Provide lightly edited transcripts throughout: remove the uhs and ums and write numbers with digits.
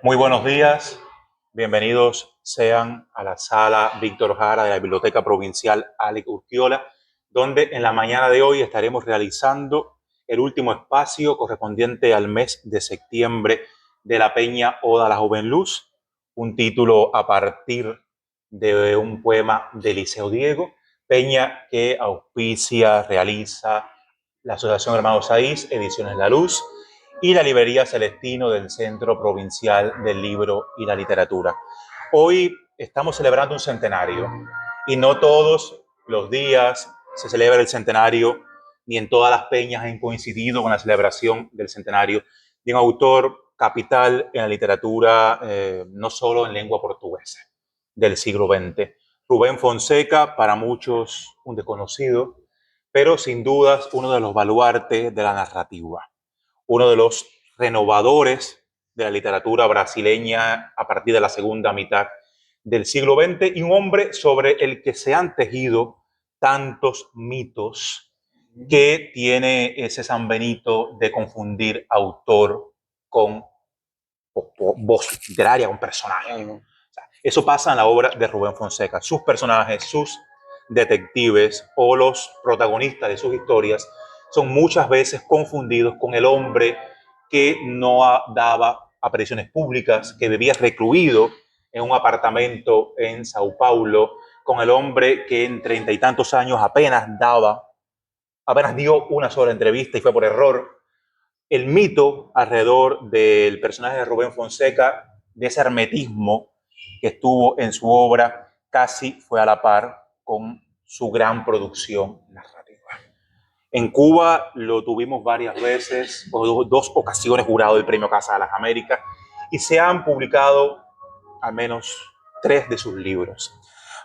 Muy buenos días, bienvenidos sean a la sala Víctor Jara de la Biblioteca Provincial Alex Urquiola, donde en la mañana de hoy estaremos realizando el último espacio correspondiente al mes de septiembre de la Peña Oda a la Joven Luz, un título a partir de un poema de Liceo Diego, peña que auspicia, realiza la Asociación Hermanos Saiz, Ediciones La Luz, y la Librería Celestino del Centro Provincial del Libro y la Literatura. Hoy estamos celebrando un centenario y no todos los días se celebra el centenario, ni en todas las peñas han coincidido con la celebración del centenario de un autor capital en la literatura, no solo en lengua portuguesa, del siglo XX. Rubén Fonseca, para muchos un desconocido, pero sin dudas uno de los baluartes de la narrativa, uno de los renovadores de la literatura brasileña a partir de la segunda mitad del siglo XX y un hombre sobre el que se han tejido tantos mitos que tiene ese San Benito de confundir autor con voz literaria, con personaje. O sea, eso pasa en la obra de Rubén Fonseca. Sus personajes, sus detectives o los protagonistas de sus historias son muchas veces confundidos con el hombre que no daba apariciones públicas, que vivía recluido en un apartamento en Sao Paulo, con el hombre que en 30 y tantos años apenas dio una sola entrevista y fue por error. El mito alrededor del personaje de Rubén Fonseca, de ese hermetismo que estuvo en su obra, casi fue a la par con su gran producción narrativa. En Cuba lo tuvimos varias veces, o dos ocasiones jurado del Premio Casa de las Américas, y se han publicado al menos 3 de sus libros.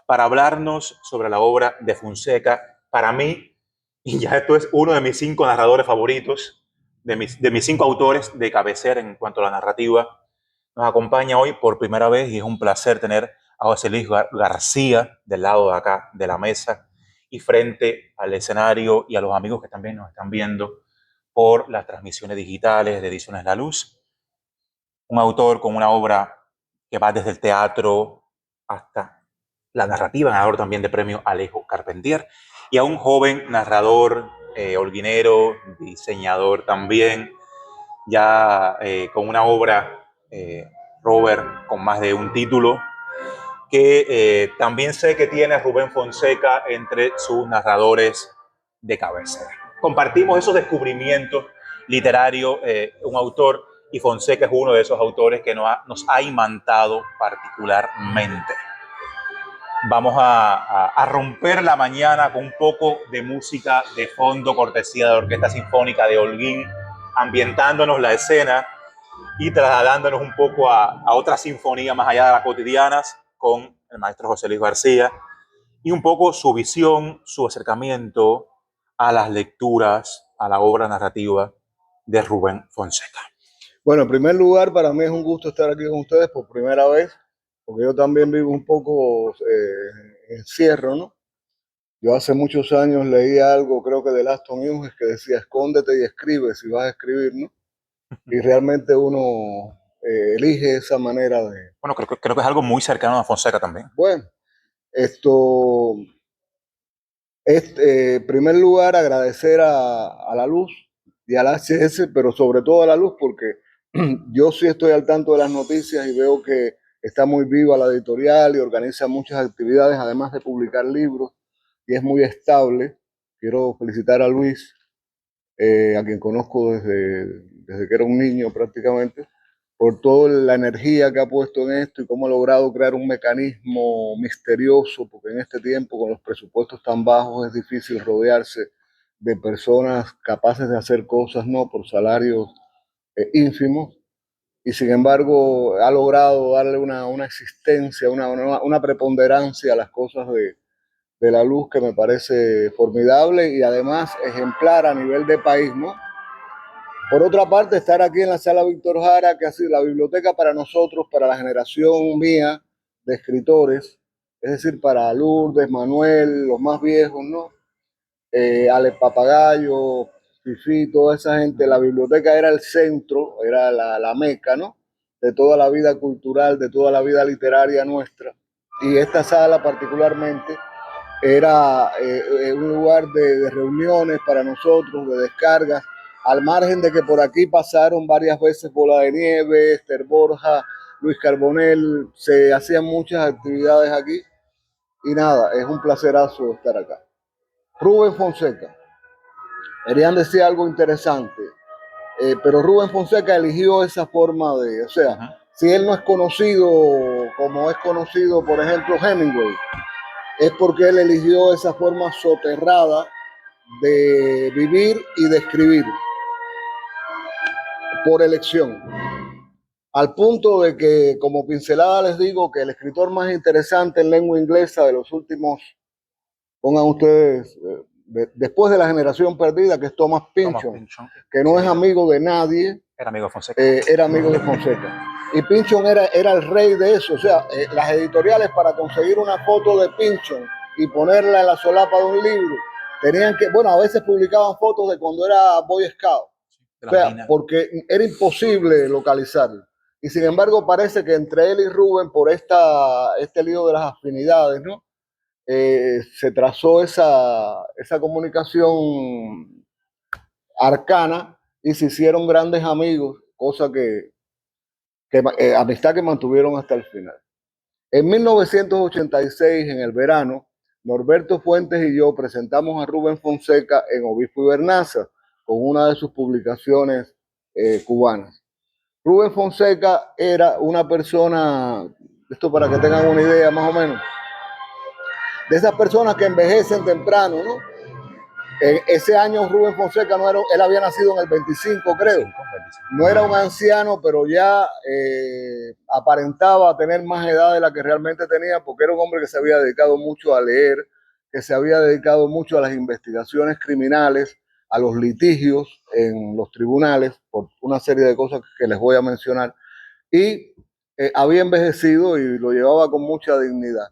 Para hablarnos sobre la obra de Fonseca, para mí, y ya esto es uno de mis 5 narradores favoritos, de mis 5 autores de cabecera en cuanto a la narrativa, nos acompaña hoy por primera vez y es un placer tener a José Luis García del lado de acá de la mesa y frente al escenario y a los amigos que también nos están viendo por las transmisiones digitales de Ediciones La Luz. Un autor con una obra que va desde el teatro hasta la narrativa, ganador también de premio Alejo Carpentier, y a un joven narrador, holguinero, diseñador también, ya con una obra, Robert, con más de un título, que también sé que tiene a Rubén Fonseca entre sus narradores de cabecera. Compartimos esos descubrimientos literarios, un autor, y Fonseca es uno de esos autores que nos ha imantado particularmente. Vamos a romper la mañana con un poco de música de fondo, cortesía de la Orquesta Sinfónica de Holguín, ambientándonos la escena y trasladándonos un poco a otra sinfonía más allá de las cotidianas con el maestro José Luis García y un poco su visión, su acercamiento a las lecturas, a la obra narrativa de Rubén Fonseca. Bueno, en primer lugar, para mí es un gusto estar aquí con ustedes por primera vez, porque yo también vivo un poco encierro, ¿no? Yo hace muchos años leí algo, creo que de Aston Hughes, que decía, escóndete y escribe si vas a escribir, ¿no? Y realmente uno elige esa manera de... Bueno, creo que es algo muy cercano a Fonseca también. Bueno, esto, en primer lugar, agradecer a la Luz y al HS, pero sobre todo a la Luz, porque yo sí estoy al tanto de las noticias y veo que está muy viva la editorial y organiza muchas actividades, además de publicar libros, y es muy estable. Quiero felicitar a Luis, a quien conozco desde que era un niño prácticamente, por toda la energía que ha puesto en esto y cómo ha logrado crear un mecanismo misterioso, porque en este tiempo, con los presupuestos tan bajos, es difícil rodearse de personas capaces de hacer cosas, ¿no? Por salarios ínfimos, y sin embargo ha logrado darle una existencia, una preponderancia a las cosas de la Luz que me parece formidable y además ejemplar a nivel de país, ¿no? Por otra parte, estar aquí en la sala Víctor Jara, que ha sido la biblioteca para nosotros, para la generación mía de escritores, es decir, para Lourdes, Manuel, los más viejos, ¿no? Alex Papagayo, Fifi, toda esa gente, la biblioteca era el centro, era la meca, ¿no? de toda la vida cultural, de toda la vida literaria nuestra. Y esta sala particularmente era un lugar de reuniones para nosotros, de descargas, al margen de que por aquí pasaron varias veces Bola de Nieve, Esther Borja, Luis Carbonell, se hacían muchas actividades aquí y nada, es un placerazo estar acá. Rubén Fonseca, querían decir algo interesante, pero Rubén Fonseca eligió esa forma de, o sea, si él no es conocido como es conocido, por ejemplo, Hemingway, es porque él eligió esa forma soterrada de vivir y de escribir por elección. Al punto de que, como pincelada, les digo que el escritor más interesante en lengua inglesa de los últimos, pongan ustedes, después de la generación perdida, que es Thomas Pynchon, que no es amigo de nadie, era amigo de Fonseca. Era amigo de Fonseca. Y Pynchon era el rey de eso. O sea, las editoriales, para conseguir una foto de Pynchon y ponerla en la solapa de un libro, tenían que, bueno, a veces publicaban fotos de cuando era Boy Scout. O sea, porque era imposible localizarlo. Y sin embargo, parece que entre él y Rubén, por este lío de las afinidades, ¿no? Se trazó esa comunicación arcana y se hicieron grandes amigos, cosa que amistad que mantuvieron hasta el final. En 1986, en el verano, Norberto Fuentes y yo presentamos a Rubén Fonseca en Obispo y Bernaza con una de sus publicaciones cubanas. Rubén Fonseca era una persona, esto para que tengan una idea más o menos, de esas personas que envejecen temprano, ¿no? Ese año Rubén Fonseca no era, él había nacido en el 25, creo. No era un anciano, pero ya aparentaba tener más edad de la que realmente tenía, porque era un hombre que se había dedicado mucho a leer, que se había dedicado mucho a las investigaciones criminales, a los litigios en los tribunales, por una serie de cosas que les voy a mencionar, y había envejecido y lo llevaba con mucha dignidad.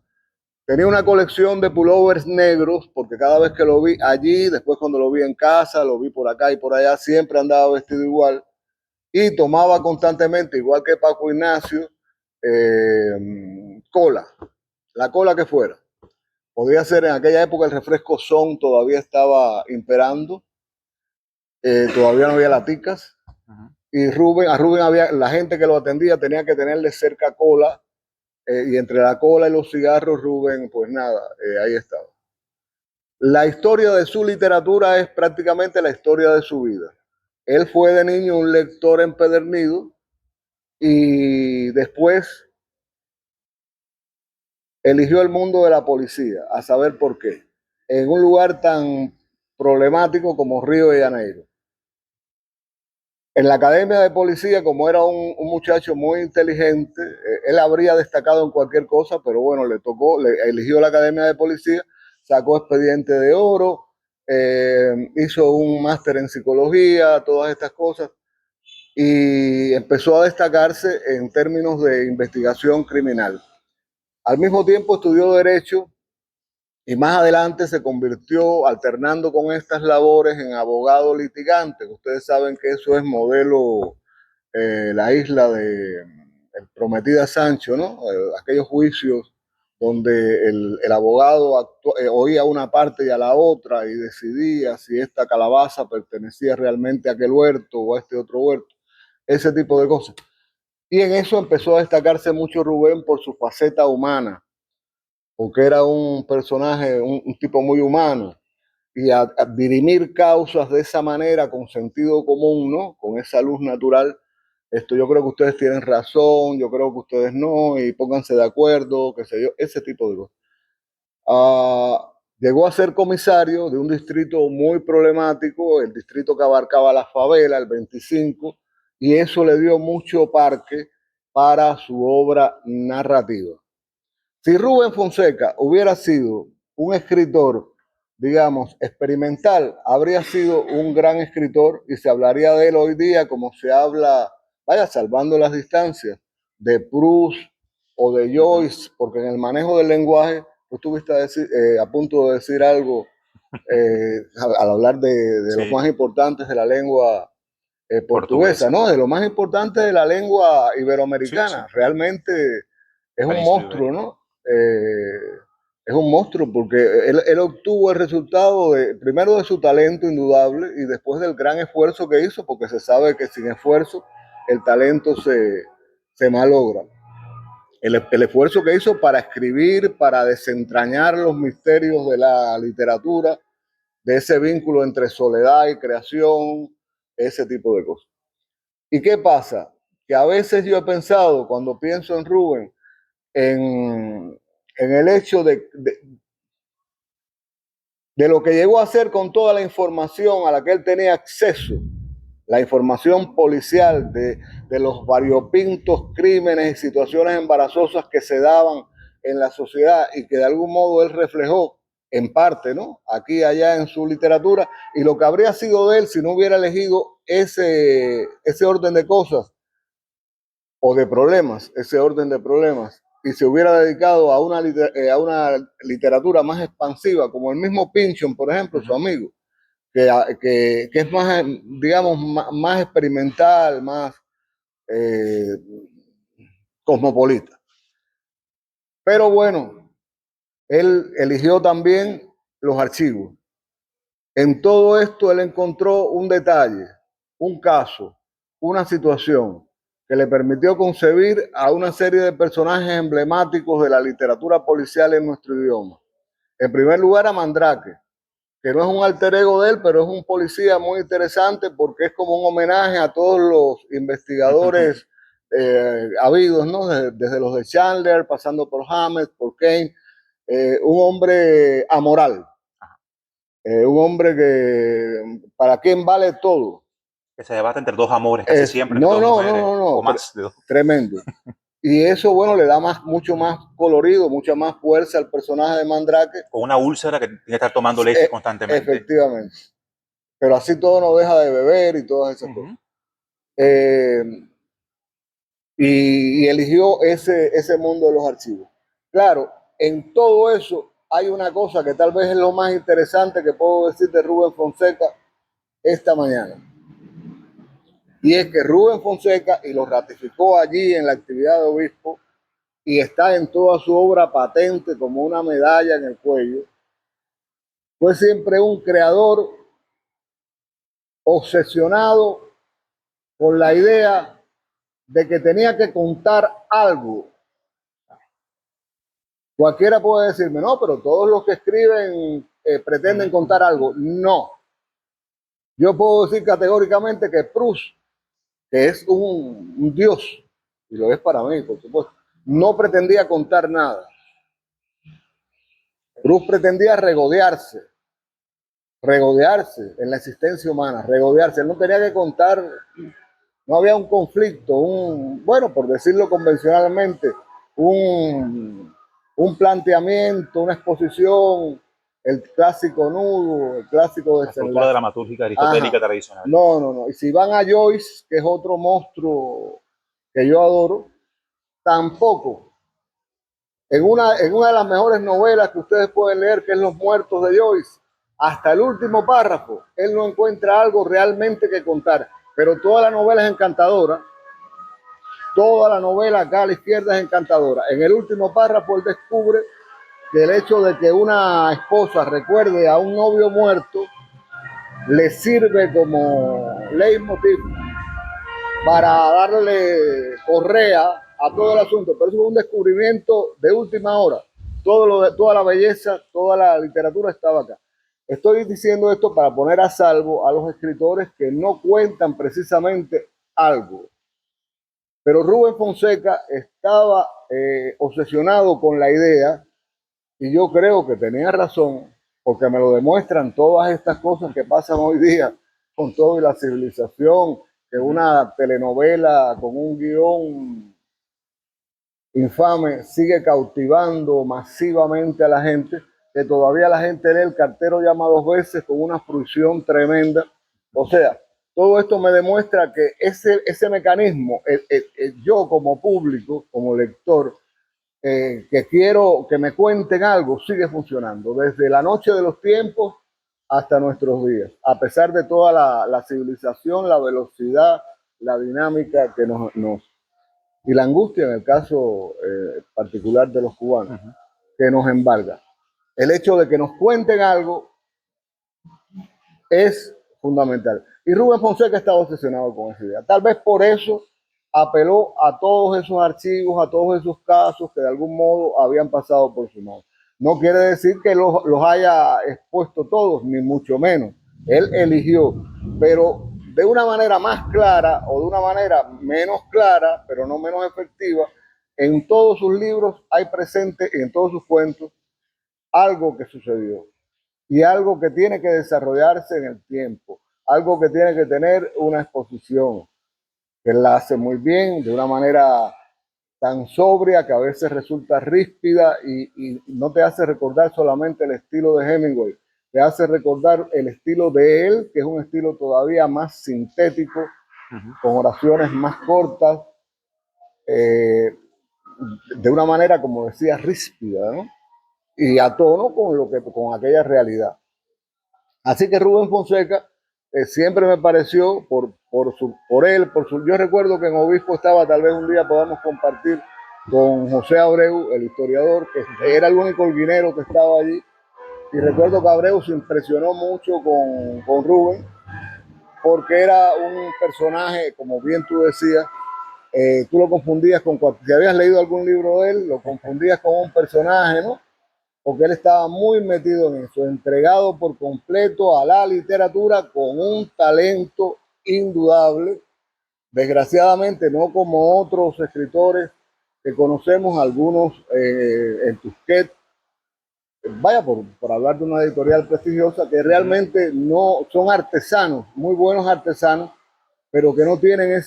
Tenía una colección de pullovers negros, porque cada vez que lo vi allí, después cuando lo vi en casa, lo vi por acá y por allá, siempre andaba vestido igual. Y tomaba constantemente, igual que Paco Ignacio, cola, la cola que fuera. Podría ser, en aquella época el refresco Son todavía estaba imperando, todavía no había laticas. Y a Rubén había, la gente que lo atendía tenía que tenerle cerca cola, y entre la cola y los cigarros, Rubén, pues nada, ahí estaba. La historia de su literatura es prácticamente la historia de su vida. Él fue de niño un lector empedernido y después eligió el mundo de la policía, a saber por qué, en un lugar tan problemático como Río de Janeiro. En la academia de policía, como era un muchacho muy inteligente, él habría destacado en cualquier cosa, pero bueno, le tocó, eligió la academia de policía, sacó expediente de oro, hizo un máster en psicología, todas estas cosas, y empezó a destacarse en términos de investigación criminal. Al mismo tiempo estudió Derecho y más adelante se convirtió, alternando con estas labores, en abogado litigante. Ustedes saben que eso es modelo la isla de Prometida Sancho, ¿no? Aquellos juicios donde el abogado oía una parte y a la otra y decidía si esta calabaza pertenecía realmente a aquel huerto o a este otro huerto, ese tipo de cosas. Y en eso empezó a destacarse mucho Rubén por su faceta humana, porque era un personaje, un tipo muy humano, y a dirimir causas de esa manera, con sentido común, ¿no? Con esa luz natural. Esto, yo creo que ustedes tienen razón, yo creo que ustedes no, y pónganse de acuerdo, qué sé yo, ese tipo de cosas. Llegó a ser comisario de un distrito muy problemático, el distrito que abarcaba la favela, el 25, y eso le dio mucho parque para su obra narrativa. Si Rubén Fonseca hubiera sido un escritor, digamos, experimental, habría sido un gran escritor y se hablaría de él hoy día como se habla, vaya, salvando las distancias, de Proust o de Joyce, porque en el manejo del lenguaje, tú estuviste a punto de decir algo al hablar de los más importantes de la lengua portuguesa, ¿no? De lo más importante de la lengua iberoamericana. Sí. Realmente es un monstruo, ¿no? Es un monstruo porque él obtuvo el resultado primero de su talento indudable y después del gran esfuerzo que hizo, porque se sabe que sin esfuerzo el talento se malogra. El esfuerzo que hizo para escribir, para desentrañar los misterios de la literatura, de ese vínculo entre soledad y creación, ese tipo de cosas. ¿Y qué pasa? Que a veces yo he pensado, cuando pienso en Rubén, en el hecho de lo que llegó a hacer con toda la información a la que él tenía acceso, la información policial de los variopintos crímenes y situaciones embarazosas que se daban en la sociedad y que de algún modo él reflejó en parte, ¿no? Aquí y allá en su literatura, y lo que habría sido de él si no hubiera elegido ese orden de cosas o de problemas, ese orden de problemas, y se hubiera dedicado a una literatura más expansiva, como el mismo Pynchon, por ejemplo, su amigo, que es más, digamos, más experimental, más cosmopolita. Pero bueno, él eligió también los archivos. En todo esto él encontró un detalle, un caso, una situación que le permitió concebir a una serie de personajes emblemáticos de la literatura policial en nuestro idioma. En primer lugar, a Mandrake, que no es un alter ego de él, pero es un policía muy interesante porque es como un homenaje a todos los investigadores habidos, ¿no? Desde los de Chandler, pasando por Hammett, por Kane, un hombre amoral, un hombre que para quien vale todo. Que se debate entre dos amores, casi siempre. No, o más de dos. Tremendo. Y eso, bueno, le da mucho más colorido, mucha más fuerza al personaje de Mandrake. Con una úlcera que tiene que estar tomando leche constantemente. Efectivamente. Pero así todo no deja de beber y todas esas cosas. Y eligió ese mundo de los archivos. Claro, en todo eso hay una cosa que tal vez es lo más interesante que puedo decir de Rubén Fonseca esta mañana. Y es que Rubén Fonseca, y lo ratificó allí en la actividad de obispo, y está en toda su obra patente como una medalla en el cuello, fue siempre un creador obsesionado con la idea de que tenía que contar algo. Cualquiera puede decirme, no, pero todos los que escriben pretenden contar algo. No. Yo puedo decir categóricamente que Proust, que es un dios, y lo es para mí, por supuesto, no pretendía contar nada. Proust pretendía regodearse en la existencia humana, regodearse. Él no tenía que contar, no había un conflicto, bueno, por decirlo convencionalmente, un planteamiento, una exposición, el clásico nudo, el clásico de la estructura dramatúrgica aristotélica tradicional. No. Y si van a Joyce, que es otro monstruo que yo adoro, tampoco. En una de las mejores novelas que ustedes pueden leer, que es Los Muertos de Joyce, hasta el último párrafo, él no encuentra algo realmente que contar. Pero toda la novela es encantadora. Toda la novela acá a la izquierda es encantadora. En el último párrafo él descubre que el hecho de que una esposa recuerde a un novio muerto le sirve como leitmotiv para darle correa a todo el asunto. Pero eso es un descubrimiento de última hora. Toda la belleza, toda la literatura estaba acá. Estoy diciendo esto para poner a salvo a los escritores que no cuentan precisamente algo. Pero Rubén Fonseca estaba obsesionado con la idea, y yo creo que tenía razón, porque me lo demuestran todas estas cosas que pasan hoy día con toda la civilización, que una telenovela con un guión infame sigue cautivando masivamente a la gente, que todavía la gente lee El cartero llama dos veces con una fruición tremenda. O sea, todo esto me demuestra que ese mecanismo, yo como público, como lector, que quiero que me cuenten algo, sigue funcionando. Desde La noche de los tiempos hasta nuestros días, a pesar de toda la civilización, la velocidad, la dinámica que y la angustia en el caso particular de los cubanos, que nos embarga. El hecho de que nos cuenten algo es fundamental. Y Rubén Fonseca estaba obsesionado con esa idea. Tal vez por eso apeló a todos esos archivos, a todos esos casos que de algún modo habían pasado por su mano. No quiere decir que los haya expuesto todos, ni mucho menos. Él eligió, pero de una manera más clara o de una manera menos clara, pero no menos efectiva, en todos sus libros hay presente, en todos sus cuentos, algo que sucedió y algo que tiene que desarrollarse en el tiempo, algo que tiene que tener una exposición, que él la hace muy bien, de una manera tan sobria que a veces resulta ríspida y no te hace recordar solamente el estilo de Hemingway, te hace recordar el estilo de él, que es un estilo todavía más sintético, con oraciones más cortas, de una manera, como decía, ríspida, ¿no? Y a tono con aquella realidad. Así que Rubén Fonseca siempre me pareció, yo recuerdo que en Obispo estaba, tal vez un día podamos compartir con José Abreu, el historiador, que era el único holguinero que estaba allí, y recuerdo que Abreu se impresionó mucho con Rubén, porque era un personaje, como bien tú decías, tú lo confundías si habías leído algún libro de él, lo confundías con un personaje, ¿no? Porque él estaba muy metido en eso, entregado por completo a la literatura con un talento indudable, desgraciadamente no como otros escritores que conocemos, algunos en Tusquets, vaya por hablar de una editorial prestigiosa, que realmente no son artesanos, muy buenos artesanos, pero que no tienen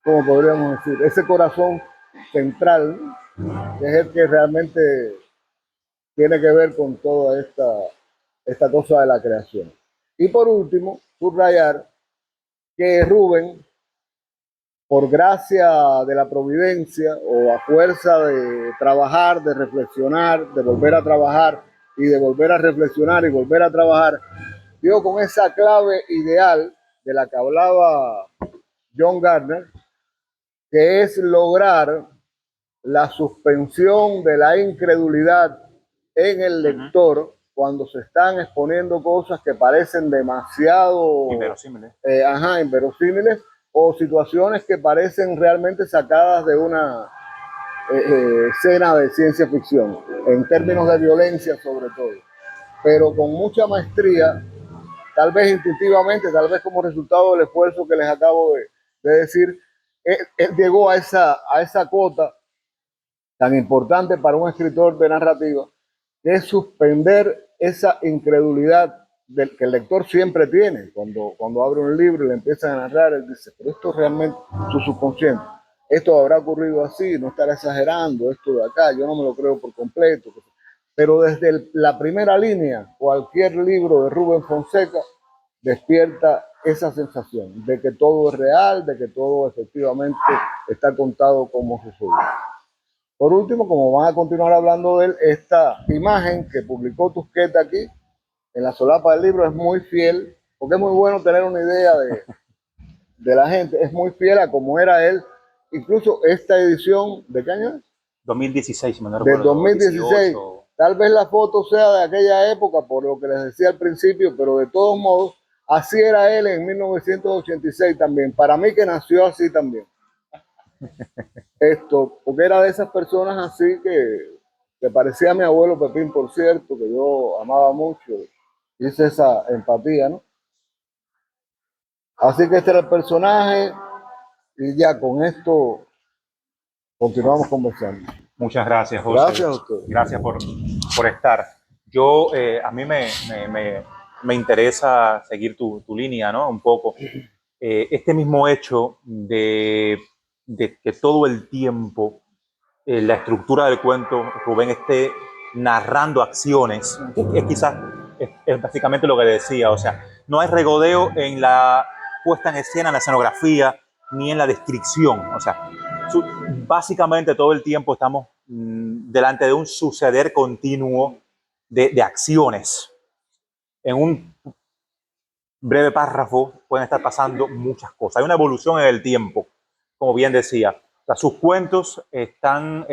¿cómo podríamos decir? Ese corazón central, ¿no? Que es el que realmente tiene que ver con toda esta cosa de la creación. Y por último, subrayar que Rubén, por gracia de la providencia o a fuerza de trabajar, de reflexionar, de volver a trabajar y de volver a reflexionar y volver a trabajar, dio con esa clave ideal de la que hablaba John Gardner, que es lograr la suspensión de la incredulidad en el lector cuando se están exponiendo cosas que parecen demasiado inverosímiles o situaciones que parecen realmente sacadas de una escena de ciencia ficción, en términos de violencia sobre todo, pero con mucha maestría, tal vez intuitivamente, tal vez como resultado del esfuerzo que les acabo de decir, él llegó a esa cuota tan importante para un escritor de narrativa, que es suspender esa incredulidad que el lector siempre tiene. Cuando abre un libro y le empiezan a narrar, él dice, pero esto realmente, su subconsciente, esto habrá ocurrido así, no estará exagerando, esto de acá, yo no me lo creo por completo. Pero desde la primera línea, cualquier libro de Rubén Fonseca despierta esa sensación de que todo es real, de que todo efectivamente está contado como sucedió. Por último, como van a continuar hablando de él, esta imagen que publicó Tusquets aquí, en la solapa del libro, es muy fiel, porque es muy bueno tener una idea de la gente, es muy fiel a cómo era él. Incluso esta edición, ¿de qué año es? 2016, me de 2016. 18. Tal vez la foto sea de aquella época, por lo que les decía al principio, pero de todos modos, así era él en 1986 también. Para mí que nació así también. Porque era de esas personas así que parecía a mi abuelo Pepín, por cierto, que yo amaba mucho. Hice esa empatía, ¿no? Así que este era el personaje y ya con esto continuamos conversando. Muchas gracias, José. Gracias a usted. Gracias por estar. A mí me interesa seguir tu línea, ¿no? Un poco. Este mismo hecho de que todo el tiempo la estructura del cuento, Rubén esté narrando acciones, es quizás es básicamente lo que decía, o sea, no hay regodeo en la puesta en escena, en la escenografía, ni en la descripción, o sea, básicamente todo el tiempo estamos delante de un suceder continuo de acciones. En un breve párrafo pueden estar pasando muchas cosas. Hay una evolución en el tiempo, como bien decía. O sea, sus cuentos están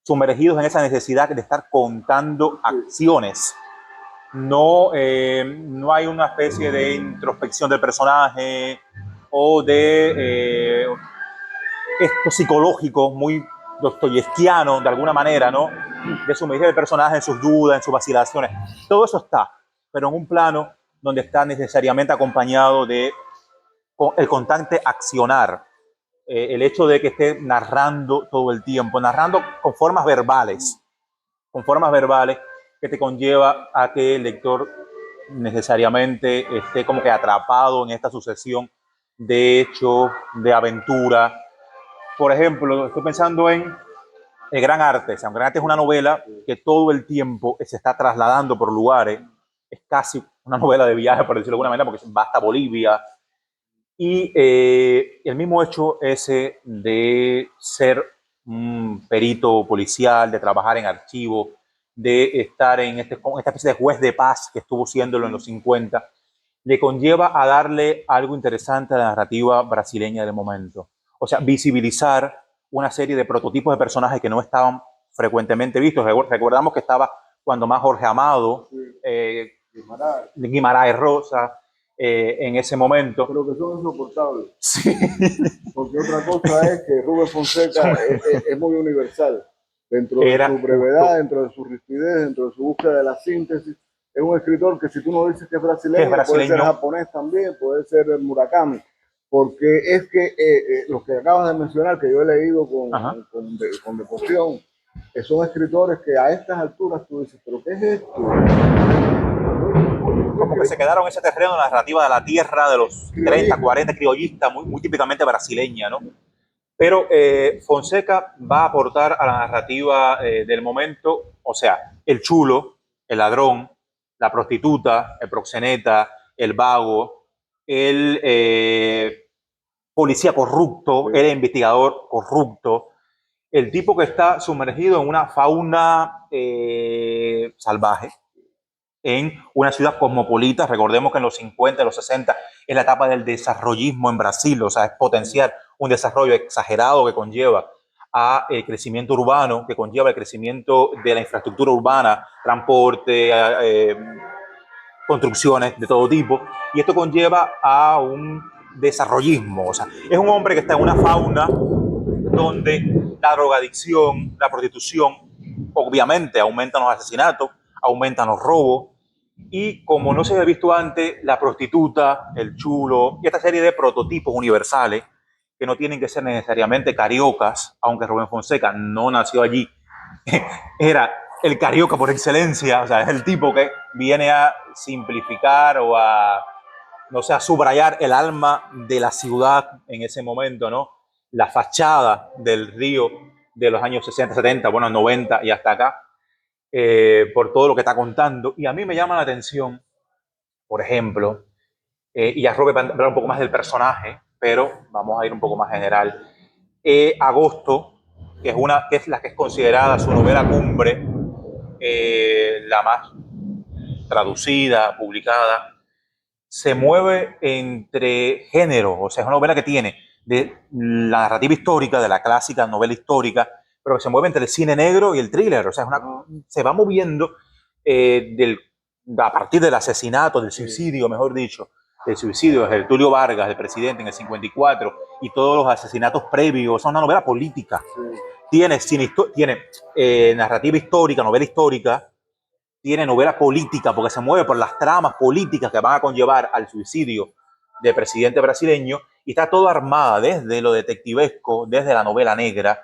sumergidos en esa necesidad de estar contando acciones. No, no hay una especie de introspección del personaje o de esto psicológico muy dostoyevskiano de alguna manera, ¿no? De sumergir el personaje en sus dudas, en sus vacilaciones. Todo eso está, pero en un plano donde está necesariamente acompañado de el constante accionar, el hecho de que esté narrando todo el tiempo, narrando con formas verbales que te conlleva a que el lector necesariamente esté como que atrapado en esta sucesión de hechos, de aventura. Por ejemplo, estoy pensando en El Gran Arte. O sea, El Gran Arte es una novela que todo el tiempo se está trasladando por lugares. Es casi una novela de viaje, por decirlo de alguna manera, porque va hasta Bolivia. Y el mismo hecho ese de ser un perito policial, de trabajar en archivo, de estar en esta especie de juez de paz que estuvo siéndolo en los 50, le conlleva a darle algo interesante a la narrativa brasileña del momento. O sea, visibilizar una serie de prototipos de personajes que no estaban frecuentemente vistos. Recordamos que estaba cuando más Jorge Amado, Guimarães Rosa, en ese momento. Pero que son insoportables. Sí. Porque otra cosa es que Rubén Fonseca es muy universal. Dentro de su brevedad, dentro de su rigidez, dentro de su búsqueda de la síntesis. Es un escritor que si tú no dices que es brasileño, puede ser japonés también, puede ser Murakami. Porque es que los que acabas de mencionar, que yo he leído con devoción, son escritores que a estas alturas tú dices, ¿pero qué es esto? Como que se quedaron en ese terreno de la narrativa de la tierra de los 30, 40, criollista, muy típicamente brasileña, ¿no? Pero Fonseca va a aportar a la narrativa del momento, o sea, el chulo, el ladrón, la prostituta, el proxeneta, el vago, el policía corrupto, el investigador corrupto, el tipo que está sumergido en una fauna salvaje, en una ciudad cosmopolita. Recordemos que en los 50, los 60 es la etapa del desarrollismo en Brasil, o sea, es potenciar un desarrollo exagerado que conlleva a el crecimiento urbano, que conlleva el crecimiento de la infraestructura urbana, transporte, construcciones de todo tipo, y esto conlleva a un desarrollismo. O sea, es un hombre que está en una fauna donde la drogadicción, la prostitución, obviamente aumentan los asesinatos, aumentan los robos, y como no se había visto antes, la prostituta, el chulo y esta serie de prototipos universales que no tienen que ser necesariamente cariocas, aunque Rubén Fonseca no nació allí, era el carioca por excelencia. O sea, es el tipo que viene a simplificar o a, no sé, a subrayar el alma de la ciudad en ese momento, ¿no? La fachada del Río de los años 60, 70, bueno, 90 y hasta acá, por todo lo que está contando. Y a mí me llama la atención, por ejemplo, y ya Robert va a hablar un poco más del personaje, pero vamos a ir un poco más general. Agosto, que es la que es considerada su novela cumbre, la más traducida, publicada, se mueve entre géneros. O sea, es una novela que tiene de la narrativa histórica, de la clásica novela histórica, pero que se mueve entre el cine negro y el thriller. O sea, se va moviendo a partir del asesinato, del suicidio, mejor dicho, del suicidio de Tulio Vargas, del presidente en el 54, y todos los asesinatos previos. Es una novela política. Tiene narrativa histórica, novela histórica, tiene novela política, porque se mueve por las tramas políticas que van a conllevar al suicidio del presidente brasileño, y está todo armada desde lo detectivesco, desde la novela negra,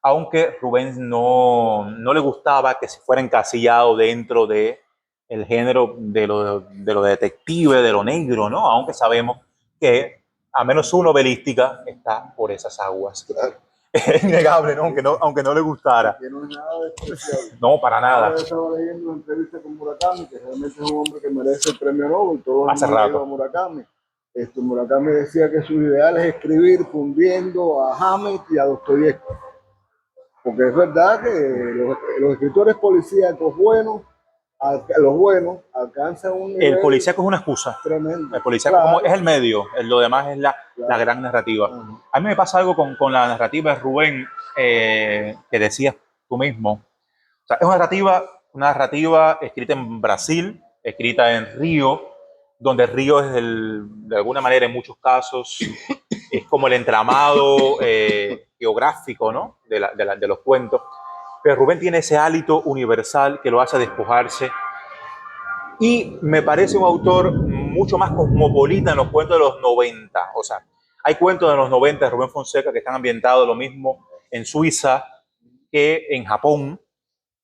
aunque Rubén no le gustaba que se fuera encasillado dentro de el género de lo detective, de lo negro, ¿no? Aunque sabemos que a menos su novelística está por esas aguas. Claro. Es innegable, ¿no? Aunque no le gustara. Que no es nada despreciable. No, para nada. Yo estaba leyendo una entrevista con Murakami, que realmente es un hombre que merece el premio Nobel. Todos hace hemos leído rato a Murakami. Murakami decía que su ideal es escribir fundiendo a Hammett y a Dostoyevsky. porque es verdad que los escritores policíacos buenos, los buenos, alcanzan un El nivel policíaco es una excusa. tremendo. El policíaco Claro, es el medio, lo demás es la claro. gran narrativa. Ajá. A mí me pasa algo con la narrativa de Rubén, que decías tú mismo. O sea, es una narrativa escrita en Brasil, escrita en Río, donde Río es, de alguna manera, en muchos casos, es como el entramado geográfico, ¿no? de los cuentos. Pero Rubén tiene ese hálito universal que lo hace despojarse y me parece un autor mucho más cosmopolita en los cuentos de los 90. O sea, hay cuentos de los 90 de Rubén Fonseca que están ambientados lo mismo en Suiza que en Japón,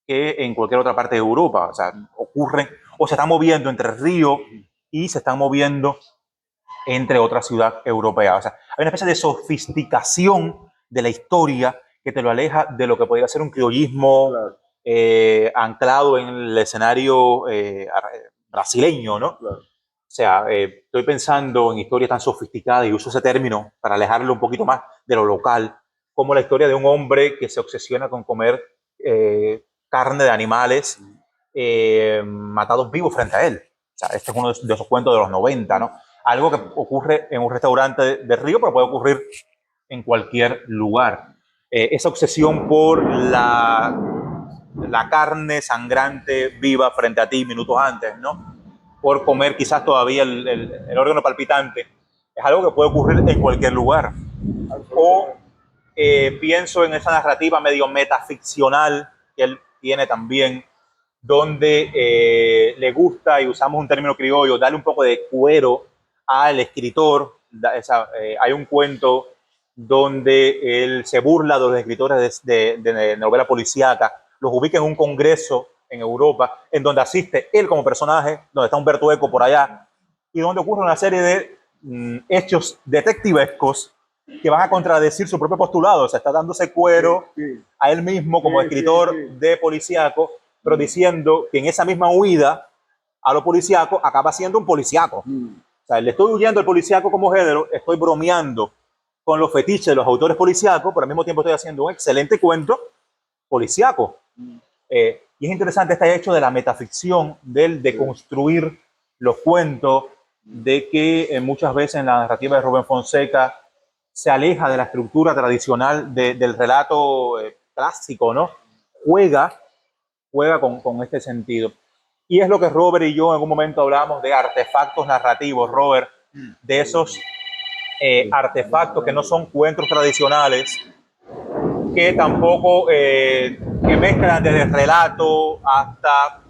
que en cualquier otra parte de Europa. O sea, ocurren o se están moviendo entre Río y se están moviendo entre otras ciudades europeas. O sea, hay una especie de sofisticación de la historia que te lo aleja de lo que podría ser un criollismo Claro. Anclado en el escenario brasileño, ¿no? Claro. O sea, estoy pensando en historias tan sofisticadas y uso ese término para alejarlo un poquito más de lo local, como la historia de un hombre que se obsesiona con comer carne de animales matados vivos frente a él. O sea, este es uno de esos cuentos de los 90, ¿no? Algo que ocurre en un restaurante de Río, pero puede ocurrir en cualquier lugar. Esa obsesión por la carne sangrante viva frente a ti minutos antes, ¿no? Por comer quizás todavía el órgano palpitante, es algo que puede ocurrir en cualquier lugar. O pienso en esa narrativa medio metaficcional que él tiene también, donde le gusta, y usamos un término criollo, darle un poco de cuero al escritor. Hay un cuento donde él se burla de los escritores de novela policíaca, los ubica en un congreso en Europa, en donde asiste él como personaje, donde está Humberto Eco por allá, y donde ocurre una serie de hechos detectivescos que van a contradecir su propio postulado. O sea, está dándose cuero a él mismo como escritor de policíaco, pero diciendo que en esa misma huida a lo policíaco acaba siendo un policíaco. O sea, le estoy huyendo al policíaco como género, estoy bromeando con los fetiches de los autores policíacos, pero al mismo tiempo estoy haciendo un excelente cuento policíaco. Y es interesante este hecho de la metaficción, del de construir los cuentos, de que muchas veces en la narrativa de Rubén Fonseca se aleja de la estructura tradicional del relato clásico, ¿no? Juega con este sentido. Y es lo que Robert y yo en algún momento hablamos de artefactos narrativos, Robert, de esos artefactos que no son cuentos tradicionales, que tampoco que mezclan desde el relato hasta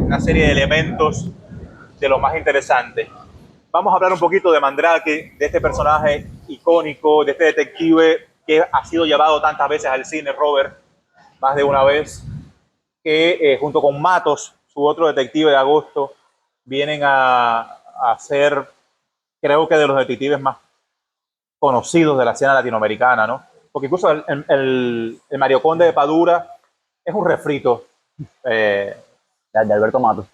una serie de elementos de lo más interesante. Vamos a hablar un poquito de Mandrake, de este personaje icónico, de este detective que ha sido llevado tantas veces al cine, Robert, más de una vez, que junto con Matos, su otro detective de agosto, vienen a ser, creo que de los detectives más conocidos de la escena latinoamericana, ¿no? Porque incluso el Mario Conde de Padura es un refrito de Alberto Matos.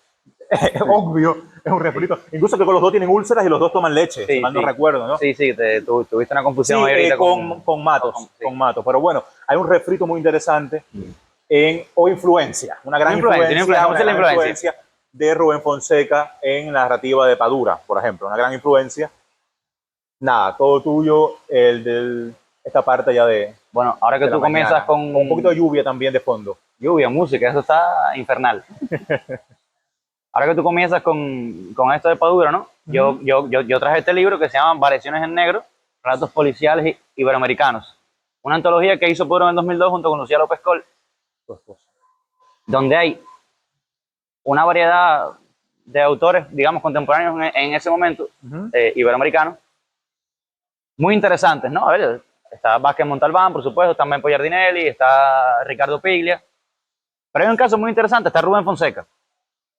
obvio, es un refrito. Incluso que con los dos tienen úlceras y los dos toman leche, Sí, si mal no sí. recuerdo, ¿no? Sí, tuviste una confusión Sí, ahí ahorita con Matos, sí. con Matos. Pero bueno, hay un refrito muy interesante o influencia, una gran influencia de Rubén Fonseca en la narrativa de Padura, por ejemplo, una gran influencia. Nada, todo tuyo, esta parte ya de... Bueno, ahora que tú comienzas con un poquito de lluvia también de fondo. Lluvia, música, eso está infernal. Ahora que tú comienzas con esto de Padura, ¿no? Yo traje este libro que se llama Variaciones en Negro, Relatos Policiales Iberoamericanos. Una antología que hizo Padura en el 2002 junto con Lucía López Col, donde hay una variedad de autores, digamos, contemporáneos en ese momento, iberoamericanos, muy interesantes, ¿no? A ver, está Vázquez Montalbán, por supuesto, también Poyardinelli, está Ricardo Piglia, pero hay un caso muy interesante, está Rubén Fonseca.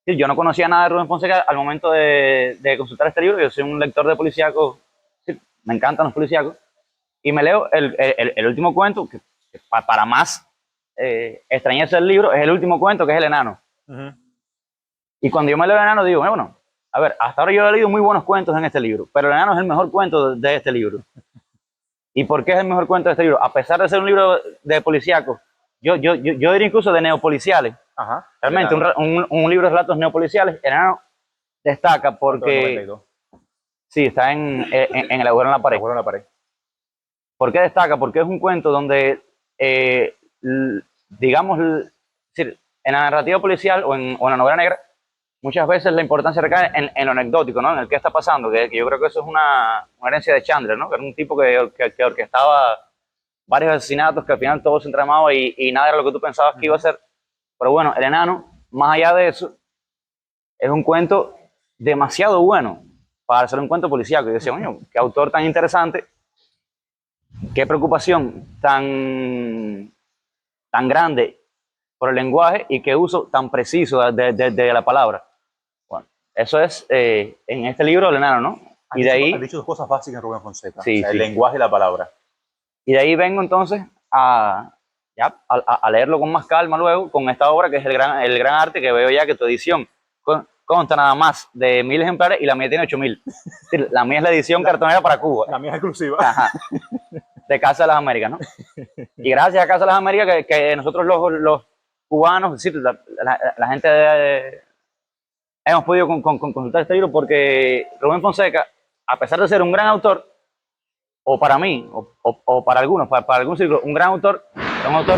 Yo no conocía nada de Rubén Fonseca al momento de consultar este libro. Yo soy un lector de policíacos, sí, me encantan los policíacos, y me leo el último cuento, que para más extrañeza del libro, es el último cuento, que es El Enano. Y cuando yo me leo El Enano, digo, bueno, a ver, hasta ahora yo he leído muy buenos cuentos en este libro, pero El Enano es el mejor cuento de este libro. ¿Y por qué es el mejor cuento de este libro? A pesar de ser un libro de policíacos, yo diría incluso de neopoliciales. Ajá. Realmente, un libro de relatos neopoliciales, el enano destaca porque... Sí, está en el agujero en la pared. Agujero en la pared. ¿Por qué destaca? Porque es un cuento donde, digamos, es decir, en la narrativa policial o en la novela negra, muchas veces la importancia recae en lo anecdótico, ¿no? En el qué está pasando, que yo creo que eso es una herencia de Chandler, ¿no? Que era un tipo que orquestaba varios asesinatos, que al final todo se entramaba y nada era lo que tú pensabas que iba a ser. Pero bueno, el enano, más allá de eso, es un cuento demasiado bueno para hacer un cuento policíaco. Y decía, coño, qué autor tan interesante, qué preocupación tan grande por el lenguaje y qué uso tan preciso de la palabra. Bueno, eso es en este libro del enano, ¿no? Y de ahí... Has dicho dos cosas básicas en Rubén Fonseca. Sí, o sea, sí. El lenguaje y la palabra. Y de ahí vengo entonces a leerlo con más calma luego, con esta obra que es el gran arte, que veo ya que tu edición consta nada más de 1000 ejemplares y la mía tiene 8000. La mía es la edición cartonera para Cuba. La mía es exclusiva. Ajá. De Casa de las Américas, ¿no? Y gracias a Casa de las Américas que nosotros los cubanos, es decir, la gente hemos podido consultar este libro porque Rubén Fonseca, a pesar de ser un gran autor, o para mí, o para algunos, para algún círculo, un gran autor, es un autor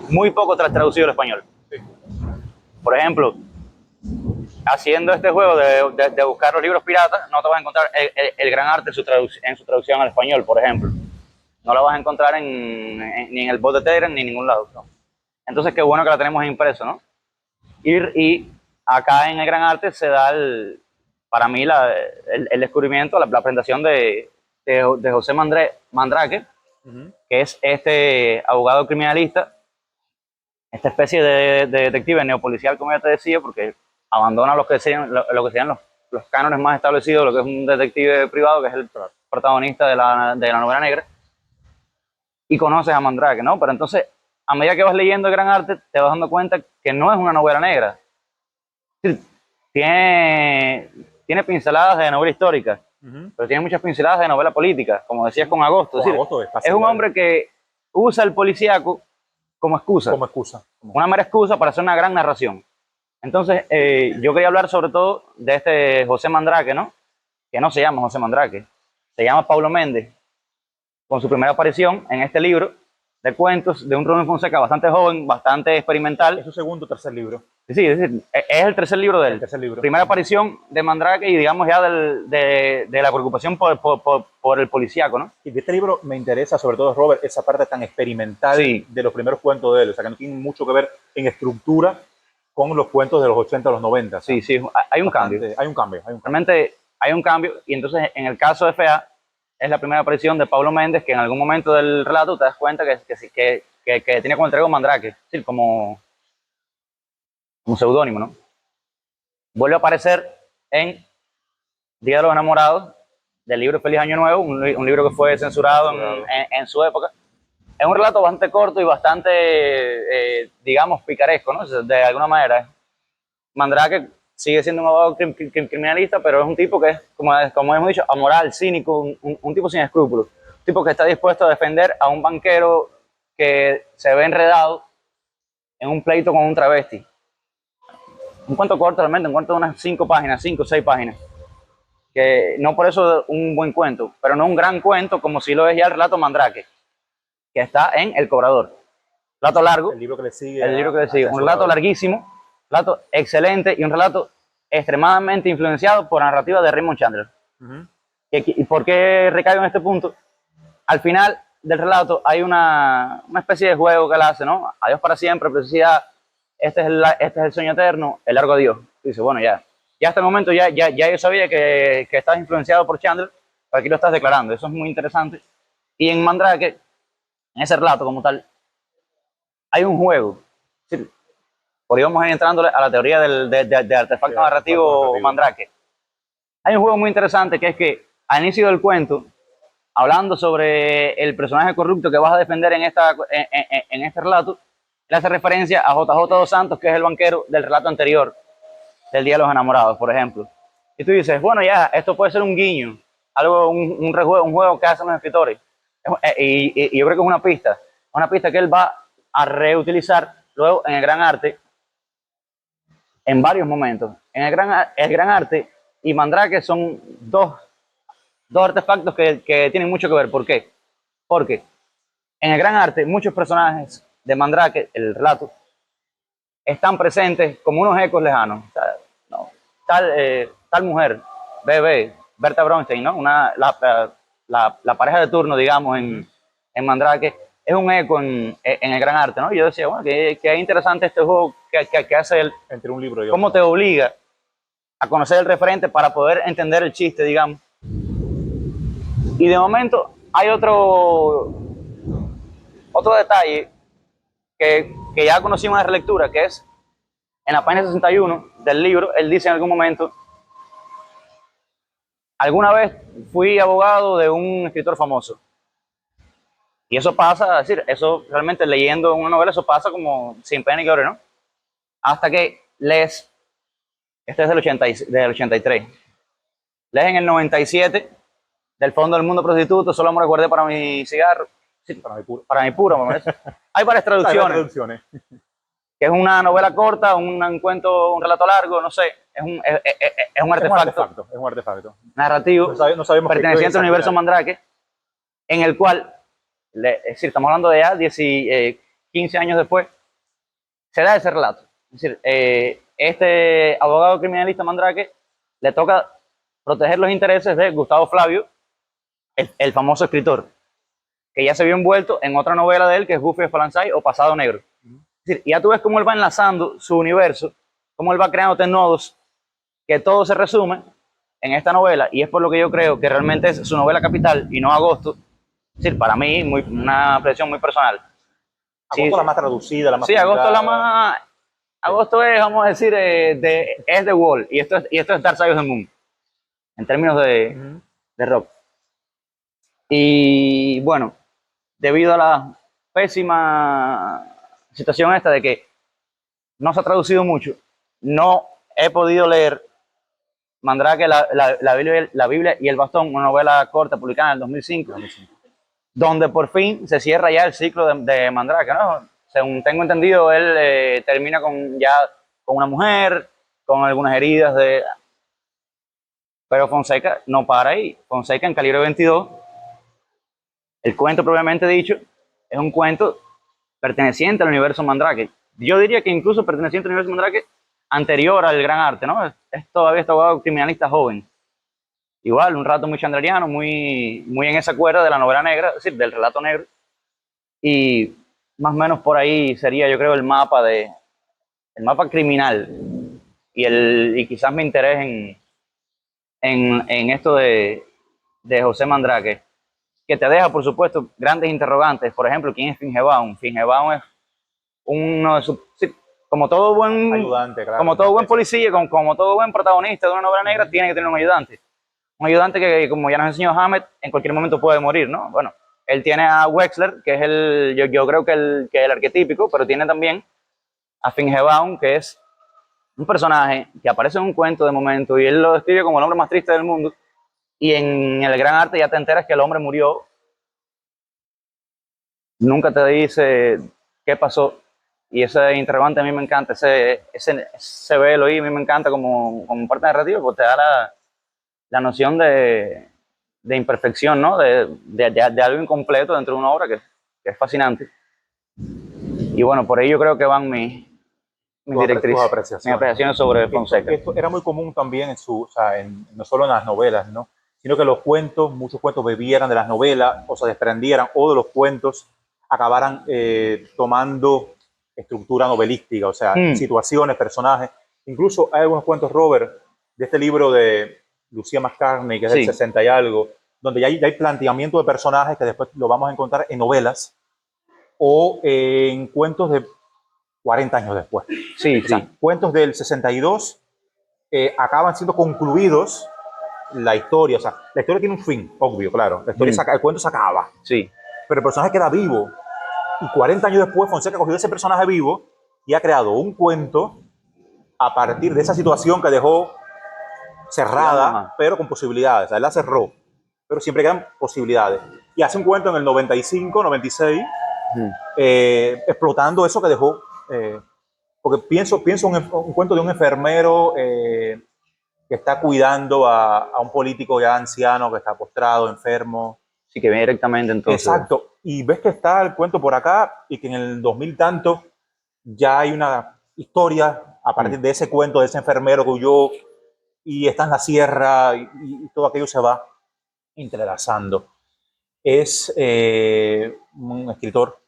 muy poco traducido al español. Por ejemplo, haciendo este juego de buscar los libros piratas, no te vas a encontrar el gran arte en su traducción al español, por ejemplo. No lo vas a encontrar ni en el bot de Telegram ni en ningún lado, ¿no? Entonces, qué bueno que la tenemos impreso, ¿no? Y acá en el gran arte se da, para mí, el descubrimiento, la presentación de José Mandrake, que es este abogado criminalista, esta especie de detective neopolicial, como ya te decía, porque abandona lo que serían los cánones más establecidos, lo que es un detective privado, que es el protagonista de la novela negra, y conoces a Mandrake, ¿no? Pero entonces, a medida que vas leyendo el gran arte, te vas dando cuenta que no es una novela negra. Tiene pinceladas de novela histórica, pero tiene muchas pinceladas de novela política, como decías con Agosto. Es un hombre que usa el policíaco como excusa. Como excusa. Una mera excusa para hacer una gran narración. Entonces, yo quería hablar sobre todo de este José Mandrake, ¿no? Que no se llama José Mandrake, se llama Pablo Méndez, con su primera aparición en este libro de cuentos de un Rubén Fonseca bastante joven, bastante experimental. Es su segundo o tercer libro. Sí, es el tercer libro de él. El tercer libro. Primera aparición de Mandrake y digamos ya de la preocupación por el policíaco, ¿no? Y de este libro me interesa sobre todo, Robert, esa parte tan experimental de los primeros cuentos de él. O sea, que no tiene mucho que ver en estructura con los cuentos de los 80 a los 90. O sea, sí, hay un cambio. Hay un cambio. Realmente hay un cambio y entonces en el caso de FA es la primera aparición de Pablo Méndez, que en algún momento del relato te das cuenta que tenía como entrego Mandrake, es decir, como seudónimo, ¿no? Vuelve a aparecer en Día de los Enamorados, del libro Feliz Año Nuevo, un libro que fue censurado en su época. Es un relato bastante corto y bastante, digamos, picaresco, ¿no? De alguna manera. Mandrake sigue siendo un abogado criminalista, pero es un tipo que es, como hemos dicho, amoral, cínico, un tipo sin escrúpulos. Un tipo que está dispuesto a defender a un banquero que se ve enredado en un pleito con un travesti. Un cuento corto realmente, un cuento de unas 5 o 6 páginas. Que no por eso es un buen cuento, pero no un gran cuento como si lo es ya el relato Mandrake, que está en El Cobrador. Relato largo. El libro que le sigue. Un relato larguísimo, relato excelente y un relato extremadamente influenciado por la narrativa de Raymond Chandler. ¿Y por qué recaigo en este punto? Al final del relato hay una especie de juego que él hace, ¿no? Adiós para siempre, felicidad, este es el sueño eterno, el largo adiós. Dice, bueno, ya hasta el momento ya yo sabía que estabas influenciado por Chandler, pero aquí lo estás declarando, eso es muy interesante. Y en Mandrake, en ese relato como tal, hay un juego. ¿Sí? Por ahí vamos a ir entrando a la teoría del artefacto narrativo Mandrake. Hay un juego muy interesante que es que al inicio del cuento, hablando sobre el personaje corrupto que vas a defender en este relato, le hace referencia a JJ dos Santos, que es el banquero del relato anterior, del Día de los Enamorados, por ejemplo. Y tú dices, bueno, ya, esto puede ser un guiño, un juego que hacen los escritores. Es Y yo creo que es una pista que él va a reutilizar luego en el Gran Arte en varios momentos. En el gran Arte y Mandrake son dos artefactos que tienen mucho que ver. ¿Por qué? Porque en el Gran Arte muchos personajes de Mandrake, el relato, están presentes como unos ecos lejanos. O sea, no, tal mujer, Bebé, Berta Bronstein, ¿no? La pareja de turno, digamos, en Mandrake, es un eco en el Gran Arte, ¿no? Y yo decía, bueno, que es interesante este juego que hace él. Entre un libro y otro. Cómo te obliga a conocer el referente para poder entender el chiste, digamos. Y de momento hay otro detalle que ya conocimos en la relectura, que es en la página 61 del libro, él dice en algún momento, alguna vez fui abogado de un escritor famoso. Y eso pasa, es decir, eso realmente leyendo una novela, eso pasa como sin pena ni gloria, ¿no? Hasta que lees, este es del 83, lees en el 97, del fondo del mundo prostituto, solo me recuerdé para mi cigarro, sí, para mi puro, me parece. Hay varias traducciones. Que es una novela corta, un cuento, un relato largo, no sé, es un artefacto. Es un artefacto Narrativo, no sabemos perteneciente al universo Mandrake, en el cual, es decir, estamos hablando de ya 15 años después, se da ese relato. Es decir, este abogado criminalista Mandrake le toca proteger los intereses de Gustavo Flavio, el famoso escritor, que ya se vio envuelto en otra novela de él, que es Buffy Spallanzani o Pasado Negro. Es decir, ya tú ves cómo él va enlazando su universo, cómo él va creando nodos, que todo se resume en esta novela, y es por lo que yo creo que realmente es su novela capital y no Agosto. Es decir, para mí, una apreciación muy personal. Agosto la más traducida, la más... Sí, Agosto es la más... Agosto es, vamos a decir, es The Wall, y esto es Dark Side of the Moon, en términos de rock. Y bueno, debido a la pésima situación esta de que no se ha traducido mucho, no he podido leer Mandrake, la Biblia y el Bastón, una novela corta publicada en el 2005, donde por fin se cierra ya el ciclo de Mandrake, ¿no? Según tengo entendido, él termina con una mujer, con algunas heridas Pero Fonseca no para ahí. Fonseca en Calibre 22, el cuento propiamente dicho, es un cuento perteneciente al universo Mandrake. Yo diría que incluso perteneciente al universo Mandrake anterior al Gran Arte, ¿no? Es todavía este abogado criminalista joven. Igual, un rato muy chandleriano, muy en esa cuerda de la novela negra, es decir, del relato negro. Y más o menos por ahí sería, yo creo, el mapa criminal y quizás mi interés en esto de José Mandrake, que te deja, por supuesto, grandes interrogantes. Por ejemplo, ¿quién es Fingebaum? Fingebaum es uno de sus... Sí, como todo buen ayudante, claro, como todo buen policía, como todo buen protagonista de una novela negra, tiene que tener un ayudante. Un ayudante que, como ya nos enseñó Hammett, en cualquier momento puede morir, ¿no? Bueno, él tiene a Wexler, que es yo creo que el arquetípico, pero tiene también a Fingebaum, que es un personaje que aparece en un cuento de momento y él lo describe como el hombre más triste del mundo, y en el Gran Arte ya te enteras que el hombre murió, nunca te dice qué pasó, y ese interrogante a mí me encanta, ese velo ahí a mí me encanta como parte narrativa, porque te da la noción de imperfección, ¿no? De algo incompleto dentro de una obra que es fascinante. Y bueno, por ahí yo creo que van mis apreciaciones sobre Fonseca. Esto era muy común también no solo en las novelas, ¿no? Sino que muchos cuentos bebieran de las novelas, o se desprendieran, o de los cuentos acabaran tomando estructura novelística, o sea, situaciones, personajes. Incluso hay algunos cuentos, Robert, de este libro de Lucía McCartney, que es del 60 y algo, donde ya hay planteamiento de personajes que después lo vamos a encontrar en novelas o en cuentos de 40 años después. Sí, o sea, cuentos del 62 acaban siendo concluidos la historia. O sea, la historia tiene un fin, obvio, claro. La historia el cuento se acaba. Sí. Pero el personaje queda vivo. Y 40 años después, Fonseca cogió ese personaje vivo y ha creado un cuento a partir de esa situación que dejó cerrada, pero con posibilidades. O sea, él la cerró. pero siempre quedan posibilidades. Y hace un cuento en el 95, 96, explotando eso que dejó, porque pienso un cuento de un enfermero que está cuidando a un político ya anciano que está postrado, enfermo. Sí, que viene directamente entonces. Exacto. Y ves que está el cuento por acá y que en el 2000 tanto ya hay una historia a partir de ese cuento de ese enfermero que huyó y está en la sierra y todo aquello se va entrelazando. Es un escritor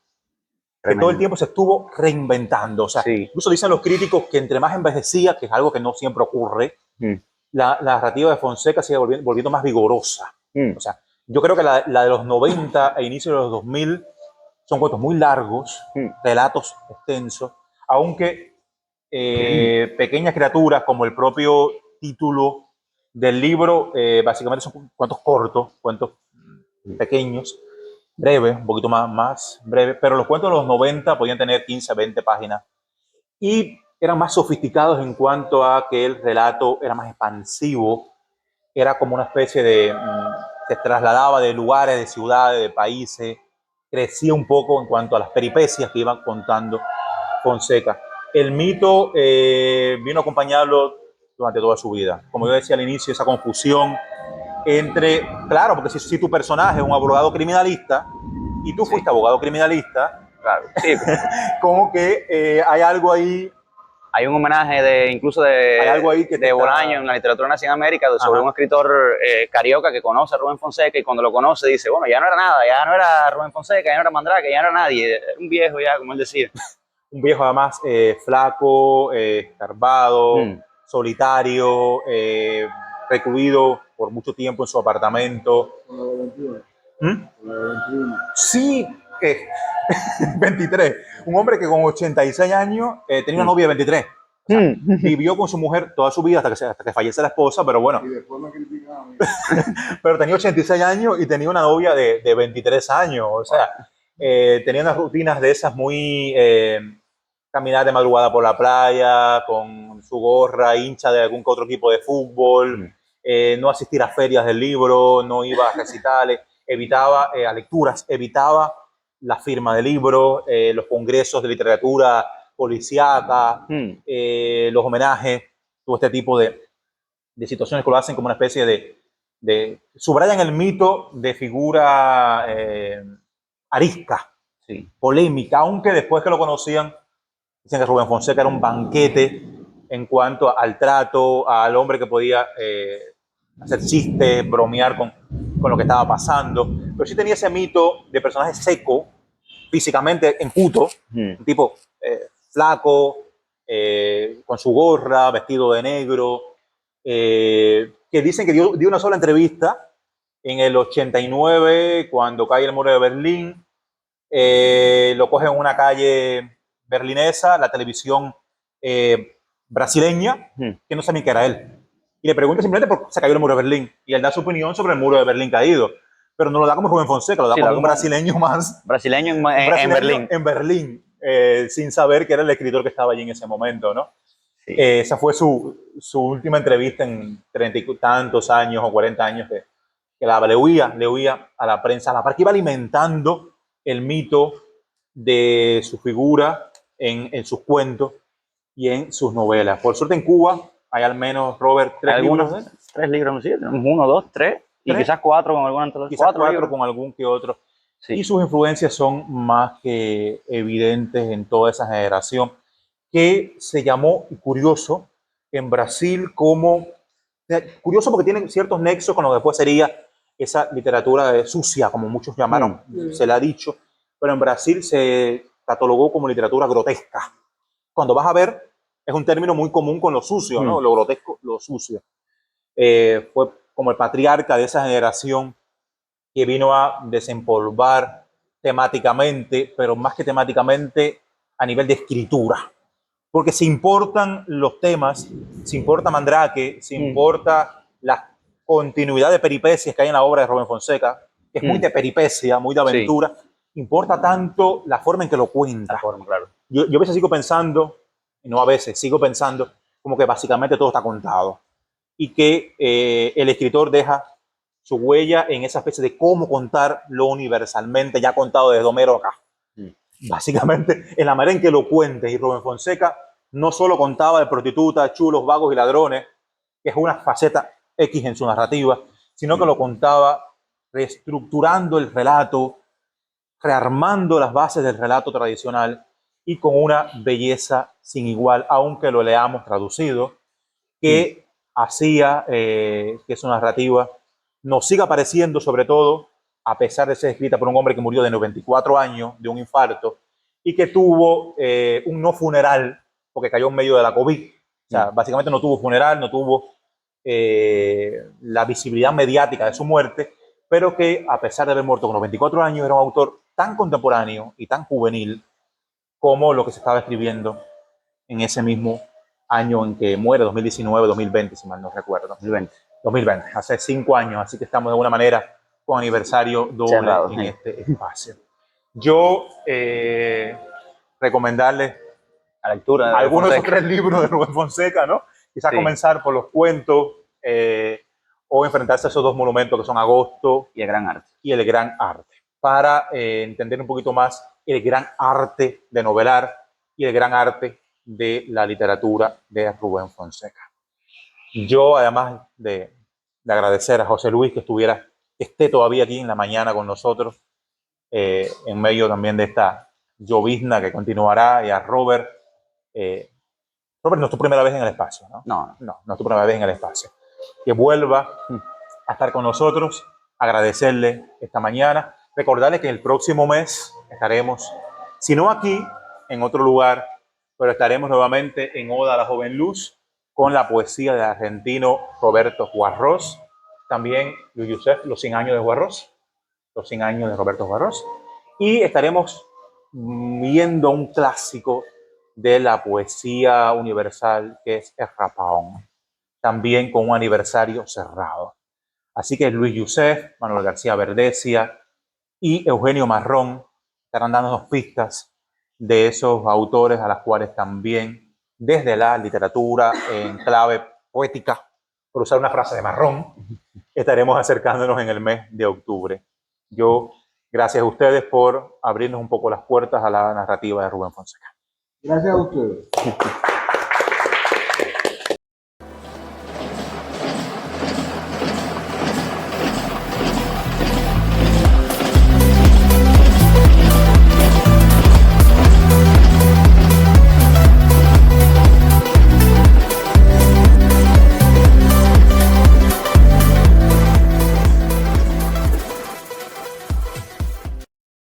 que todo el tiempo se estuvo reinventando. O sea, incluso dicen los críticos que entre más envejecía, que es algo que no siempre ocurre, la narrativa de Fonseca sigue volviendo más vigorosa. O sea, yo creo que la de los 90 e inicio de los 2000 son cuentos muy largos, relatos extensos, aunque pequeñas criaturas, como el propio título del libro, básicamente son cuentos cortos, cuentos pequeños, breves, un poquito más breves, pero los cuentos de los 90 podían tener 15, 20 páginas y eran más sofisticados en cuanto a que el relato era más expansivo, era como una especie de... se trasladaba de lugares, de ciudades, de países, crecía un poco en cuanto a las peripecias que iban contando Fonseca. El mito vino a acompañarlo durante toda su vida. Como yo decía al inicio, esa confusión entre, claro, porque si tu personaje es un abogado criminalista y tú fuiste abogado criminalista, claro, sí. como que hay algo ahí. Hay un homenaje incluso de Bolaño en la literatura nacional en América sobre un escritor carioca que conoce a Rubén Fonseca y cuando lo conoce dice, bueno, ya no era nada, ya no era Rubén Fonseca, ya no era Mandrake, ya no era nadie, era un viejo ya, como él decía. Un viejo además flaco, escarbado, solitario, recluido por mucho tiempo en su apartamento. Sí, 23. Un hombre que con 86 años tenía una novia de 23. O sea, vivió con su mujer toda su vida hasta que fallece la esposa, pero bueno. Y después me criticaban. Pero tenía 86 años y tenía una novia de 23 años. O sea, tenía unas rutinas de esas muy... caminar de madrugada por la playa, con su gorra, hincha de algún que otro equipo de fútbol, no asistir a ferias del libro, no iba a recitales, evitaba a lecturas, evitaba la firma de libros, los congresos de literatura policíaca, los homenajes, todo este tipo de situaciones que lo hacen como una especie de subrayan el mito de figura arisca, polémica, aunque después que lo conocían, dicen que Rubén Fonseca era un banquete en cuanto al trato, al hombre que podía hacer chistes, bromear con lo que estaba pasando, pero sí tenía ese mito de personaje seco, físicamente enjuto, un tipo flaco, con su gorra, vestido de negro, que dicen que dio una sola entrevista en el 89, cuando cae el muro de Berlín, lo coge en una calle berlinesa, la televisión brasileña, que no sabía que era él. Y le pregunta simplemente por qué se cayó el muro de Berlín. Y él da su opinión sobre el muro de Berlín caído. Pero no lo da como Rubén Fonseca, lo da como un brasileño más. Brasileño en Berlín. En Berlín, sin saber que era el escritor que estaba allí en ese momento, ¿no? Sí. Esa fue su última entrevista en 30 y tantos años o 40 años que le huía a la prensa, a la par que iba alimentando el mito de su figura en sus cuentos y en sus novelas. Por suerte en Cuba hay al menos, Robert, 3 libros. 3 libros, sí, tenemos 1, 2, 3 y quizás 4 con alguna antología. Quizás 4 con algún que otro. Sí. Y sus influencias son más que evidentes en toda esa generación, que se llamó, curioso, en Brasil como... Curioso porque tienen ciertos nexos con lo que después sería esa literatura sucia, como muchos llamaron, se le ha dicho, pero en Brasil se catalogó como literatura grotesca. Cuando vas a ver, es un término muy común con lo sucio, ¿no? Lo grotesco, lo sucio. Fue como el patriarca de esa generación que vino a desempolvar temáticamente, pero más que temáticamente, a nivel de escritura. Porque se importan los temas, se importa Mandrake, se importa la continuidad de peripecias que hay en la obra de Rubén Fonseca, que es muy de peripecia, muy de aventura, importa tanto la forma en que lo cuenta. Claro. Yo a veces sigo pensando, no a veces, sigo pensando como que básicamente todo está contado y que el escritor deja su huella en esa especie de cómo contar lo universalmente ya contado desde Homero acá. Básicamente, en la manera en que lo cuentes. Y Rubén Fonseca no solo contaba de prostitutas, chulos, vagos y ladrones, que es una faceta X en su narrativa, sino que lo contaba reestructurando el relato, rearmando las bases del relato tradicional y con una belleza sin igual, aunque lo leamos traducido, que hacía que su narrativa nos siga pareciendo, sobre todo, a pesar de ser escrita por un hombre que murió de 94 años de un infarto y que tuvo un no funeral porque cayó en medio de la COVID. O sea, básicamente no tuvo funeral, no tuvo la visibilidad mediática de su muerte, pero que a pesar de haber muerto con 94 años, era un autor tan contemporáneo y tan juvenil como lo que se estaba escribiendo en ese mismo año en que muere, 2019, 2020, si mal no recuerdo. 2020, hace 5 años, así que estamos de alguna manera con aniversario doble cerrado, en este espacio. Yo recomendarles la lectura de algunos de esos Fonseca. 3 libros de Rubén Fonseca, ¿no? Quizás Sí. comenzar por los cuentos o enfrentarse a esos 2 monumentos que son Agosto Y el gran arte. y el gran arte, para entender un poquito más el gran arte de novelar y el gran arte de la literatura de Rubén Fonseca. Yo, además de agradecer a José Luis que esté todavía aquí en la mañana con nosotros, en medio también de esta llovizna que continuará, y a Robert. Robert, no es tu primera vez en el espacio, ¿no? No es tu primera vez en el espacio. Que vuelva a estar con nosotros, agradecerle esta mañana, recordarle que el próximo mes estaremos, si no aquí, en otro lugar, pero estaremos nuevamente en Oda a la Joven Luz con la poesía del argentino Roberto Juarros, también Luis Youssef, los 100 años de Juarros, los 100 años de Roberto Juarros, y estaremos viendo un clásico de la poesía universal que es El Rapaón, también con un aniversario cerrado. Así que Luis Youssef, Manuel García Verdesia y Eugenio Marrón estarán dándonos pistas de esos autores a las cuales también desde la literatura en clave poética, por usar una frase de Marrón, estaremos acercándonos en el mes de octubre. Yo, gracias a ustedes por abrirnos un poco las puertas a la narrativa de Rubén Fonseca. Gracias a ustedes.